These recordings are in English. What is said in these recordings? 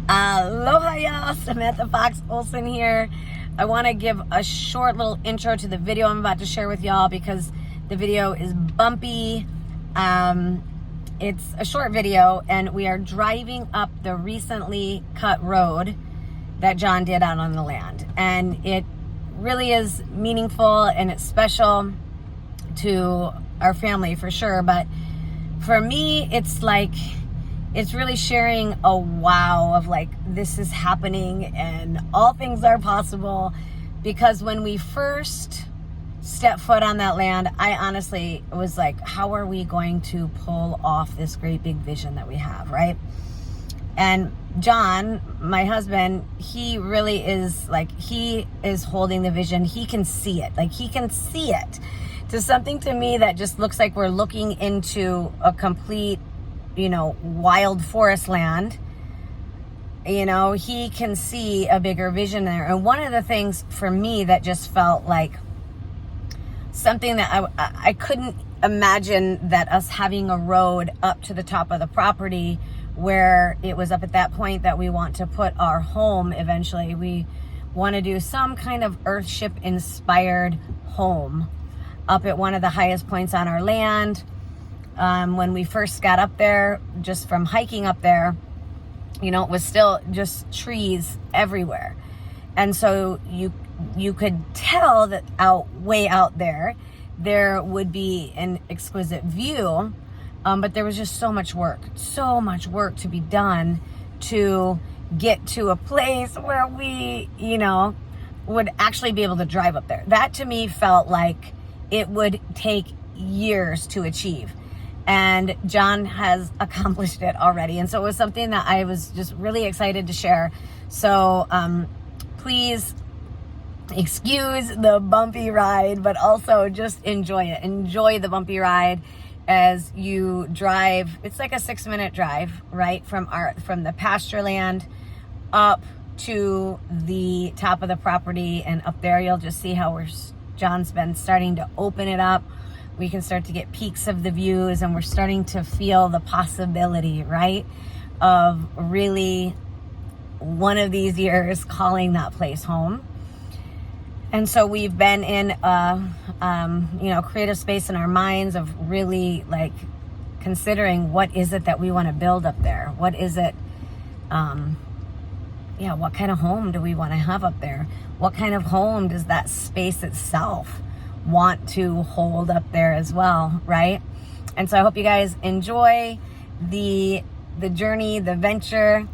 Aloha y'all, Samantha Fox Olson here. I want to give a short little intro to the video I'm about to share with y'all because the video is bumpy. It's a short video and we are driving up the recently cut road that John did out on the land. And it really is meaningful and it's special to our family for sure. But for me, it's really sharing a wow of like, this is happening and all things are possible. Because when we first stepped foot on that land, I honestly was like, how are we going to pull off this great big vision that we have, right? And John, my husband, he really is like, he is holding the vision. He can see it. Like he can see it to something to me that just looks like we're looking into a complete, wild forest land. He can see a bigger vision there. And one of the things for me that just felt like something that I couldn't imagine, that us having a road up to the top of the property where it was up at that point that we want to put our home eventually. We want to do some kind of Earthship inspired home up at one of the highest points on our land. When we first got up there, just from hiking up there, it was still just trees everywhere. And so you could tell that way out there would be an exquisite view. But there was just so much work to be done to get to a place where we, would actually be able to drive up there. That to me felt like it would take years to achieve. And John has accomplished it already. And so it was something that I was just really excited to share. So please excuse the bumpy ride, but also just enjoy it. Enjoy the bumpy ride as you drive. It's like a 6-minute drive, right? From the pasture land up to the top of the property, and up there you'll just see how John's been starting to open it up. We can start to get peeks of the views, and we're starting to feel the possibility, right, of really one of these years calling that place home. And so we've been in a creative space in our minds of really like considering what is it that we want to build up there? What is it? What kind of home do we want to have up there? What kind of home does that space itself want to hold up there as well, right? And so I hope you guys enjoy the journey, the venture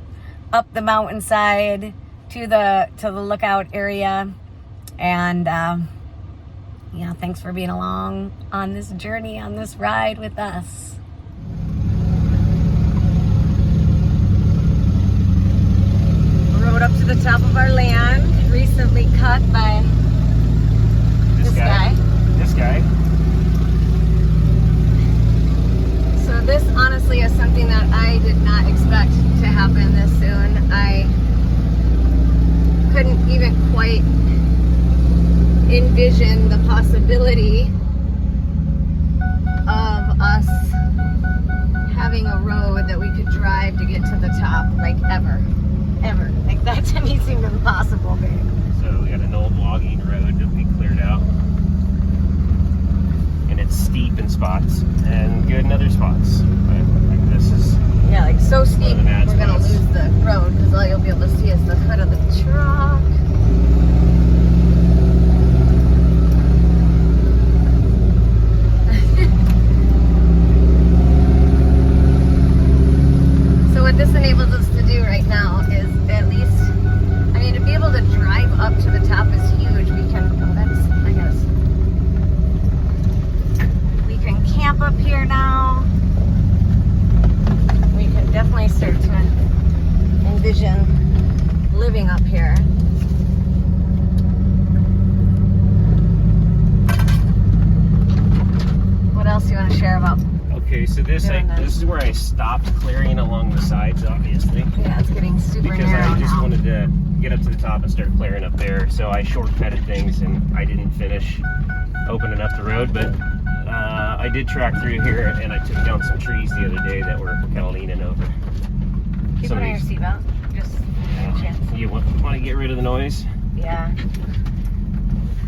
up the mountainside to the lookout area. And thanks for being along on this journey, on this ride with us. Rode up to the top of our land, recently cut by this guy. This guy. So this honestly is something that I did not expect to happen this soon. I couldn't even quite envision the possibility of us having a road that we could drive to get to the top, like ever. Like that to me seemed impossible, babe. So we got an old logging road that we cleared out, and it's steep in spots and good in other spots. But like this is so steep. We're gonna spots. lose the road because all you'll be able to see is the hood of the truck. So what this enables us to do right now is at least, to be able to drive up to the top is huge. We can camp up here now. We can definitely start to envision living up here. What else do you want to share about? Okay, so this is where I stopped clearing along the sides, obviously. Yeah, it's getting super because narrow I just now. wanted to get up to the top and start clearing up there. So I shortcutted things and I didn't finish opening up the road, but I did track through here and I took down some trees the other day that were kind of leaning over. Keep on your seatbelt. just chance. You want to get rid of the noise? Yeah.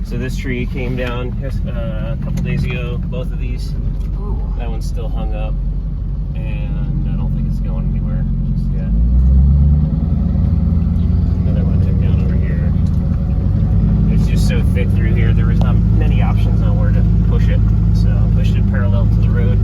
So this tree came down a couple days ago. Both of these. Ooh. That one's still hung up, and I don't think it's going anywhere just yet. Another one took down over here. It's just so thick through here. There was not many options on where to push it, so I pushed it parallel to the road.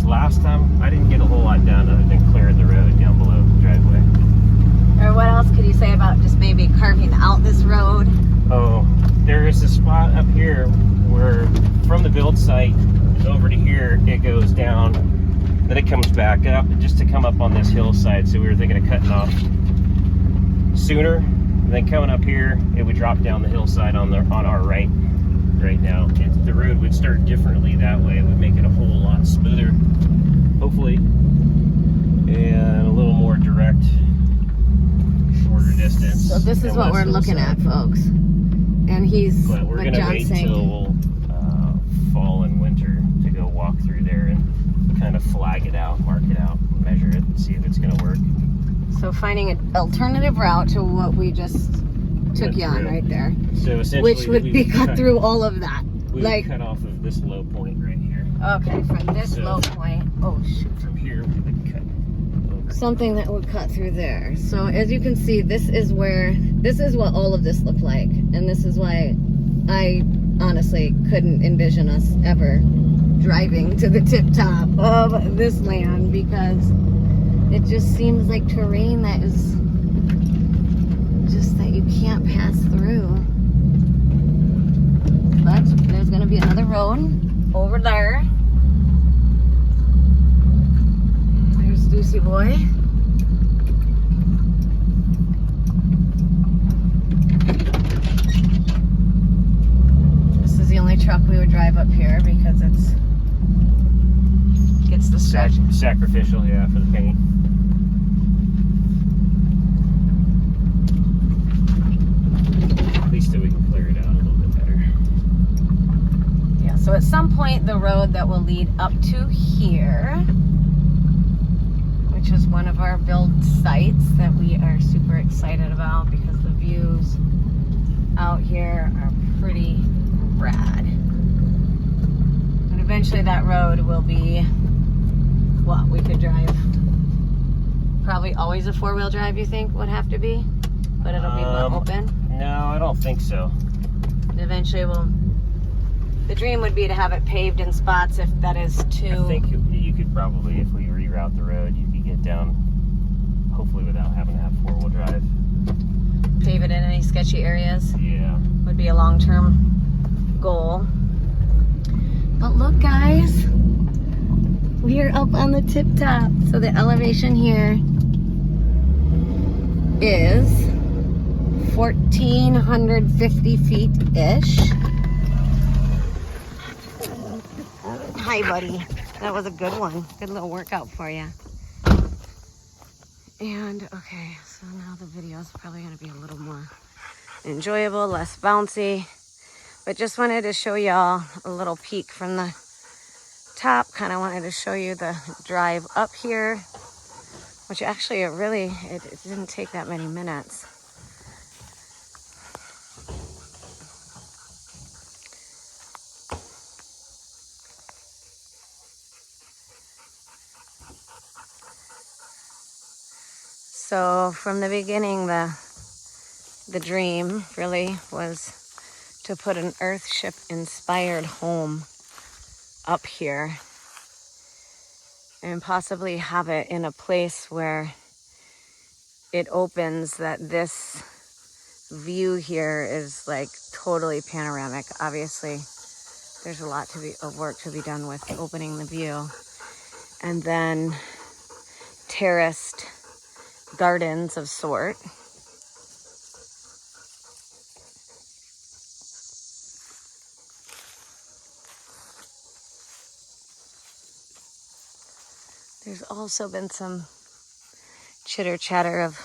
Last time, I didn't get a whole lot done other than clearing the road down below the driveway. Or what else could you say about just maybe carving out this road? Oh, there is a spot up here where from the build site over to here, it goes down, then it comes back up just to come up on this hillside. So we were thinking of cutting off sooner, and then coming up here, it would drop down the hillside on our right now. The road would start differently that way. It would make it a whole lot smoother, hopefully, and a little more direct, shorter distance. So this is what we're looking at, folks. And he's, but we're gonna wait till fall and winter to go walk through there and kind of flag it out, mark it out, measure it, and see if it's gonna work. So finding an alternative route to what we just took you on right there. So essentially, which would be cut through all of that. We would cut off of this low point right here. Okay, from this low point. Oh shoot. From here we would cut over. Something that would cut through there. So as you can see, this is what all of this looked like. And this is why I honestly couldn't envision us ever driving to the tip top of this land, because it just seems like terrain that is just that you can't pass through. But there's gonna be another road over there. There's Deucey Boy. This is the only truck we would drive up here because gets the stretch. Sacrificial, yeah, for the paint. At least so we can clear it out a little bit better. Yeah, so at some point the road that will lead up to here, which is one of our build sites that we are super excited about because the views out here are pretty rad. And eventually that road will be what we could drive. Probably always a four-wheel drive, you think, would have to be? But it'll be more open? No, I don't think so. Eventually the dream would be to have it paved in spots if that is too... I think you could probably, if we reroute the road, you could get down, hopefully without having to have four-wheel drive. Pave it in any sketchy areas? Yeah. Would be a long-term goal. But look, guys, we are up on the tip top. So the elevation here is 1,450 feet-ish. Hi, buddy. That was a good one. Good little workout for you. And, okay, so now the video is probably going to be a little more enjoyable, less bouncy. But just wanted to show y'all a little peek from the top. Kind of wanted to show you the drive up here, which actually it didn't take that many minutes. So from the beginning, the dream really was to put an Earthship inspired home up here and possibly have it in a place where it opens, that this view here is like totally panoramic. Obviously there's a lot of work to be done with opening the view, and then terraced gardens of sort. There's also been some chitter chatter of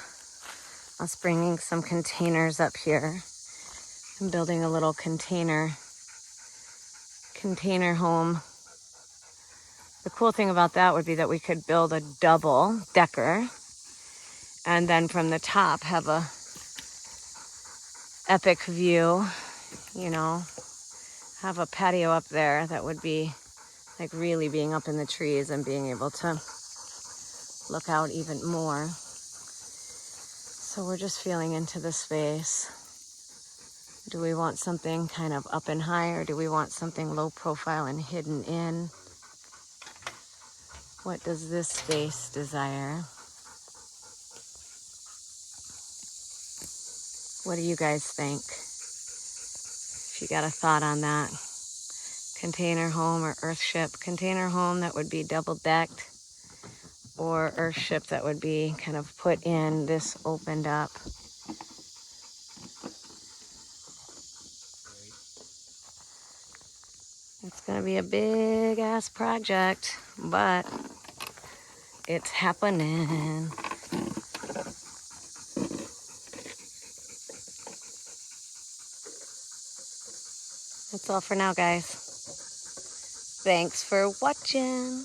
us bringing some containers up here and building a little container home. The cool thing about that would be that we could build a double decker and then from the top have a epic view, you know, have a patio up there that would be like really being up in the trees and being able to look out even more. So we're just feeling into the space. Do we want something kind of up and high, or do we want something low profile and hidden in? What does this space desire? What do you guys think? If you got a thought on that. Container home or earthship. Container home that would be double decked, or earthship that would be kind of put in this opened up. It's gonna be a big ass project, but it's happening. That's all for now, guys. Thanks for watching.